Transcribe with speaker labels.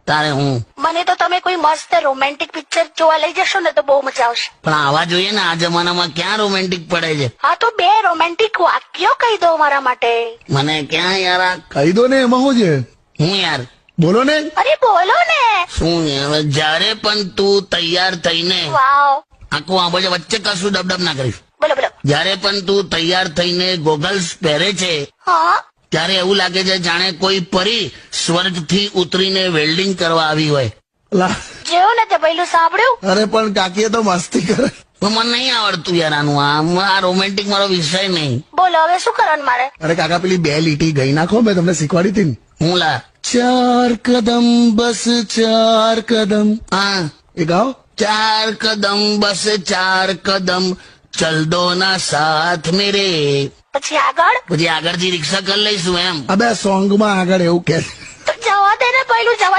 Speaker 1: તારે હું
Speaker 2: મને તો તમે કોઈ મસ્ત રોમેન્ટિક પિક્ચર જોવા લઈ જશો ને તો બહુ મજા આવશે.
Speaker 1: પણ આવા જોઈએ ને, આ જમાનામાં ક્યાં રોમેન્ટિક પડે છે.
Speaker 2: હા તો 2 રોમેન્ટિક વાક્યો કહી દો મારા માટે.
Speaker 1: મને ક્યાં યાર
Speaker 3: કહી દો ને, એમાં શું છે?
Speaker 1: હું યાર
Speaker 3: બોલો ને.
Speaker 2: અરે બોલો ને.
Speaker 1: શું યાર, જયારે પણ તું તૈયાર થઈને
Speaker 2: વાવ.
Speaker 1: આખું આંબો છે, વચ્ચે કશું ડબડબ ના કરીશ.
Speaker 2: બોલો બોલો.
Speaker 1: જયારે પણ તું તૈયાર થઈને ગોગલ્સ પહેરે છે
Speaker 2: હા
Speaker 1: ત્યારે એવું લાગે છે જાણે કોઈ પરી સ્વર્ગથી ઉતરીને વેલ્ડિંગ કરવા આવી હોય.
Speaker 3: લા,
Speaker 2: જેવું ને તે પહેલું સાંભળ્યું.
Speaker 3: અરે પણ કાકીએ તો મસ્તી કરે.
Speaker 1: પણ મને નહીં આવડતું યાર આનું. આ રોમેન્ટિક મારો વિષય નહીં.
Speaker 2: બોલો હવે શું કરવાનું મારે.
Speaker 3: અરે કાકા, પેલી 2 લીટી ગઈ નાખો, મેં તમને શીખવાડી હતી ને.
Speaker 1: હું લા
Speaker 3: 4 કદમ બસ 4 કદમ.
Speaker 1: હા,
Speaker 3: એ ગાઓ.
Speaker 1: 4 કદમ બસ 4 કદમ ચલ દો ના સાથ મેરે.
Speaker 2: પછી આગળ.
Speaker 1: પછી આગળથી રિક્ષા કરી લઈશું એમ.
Speaker 3: અબે સોંગમાં આગળ એવું કે
Speaker 2: તો જવા દે ને પહેલું જવા દે.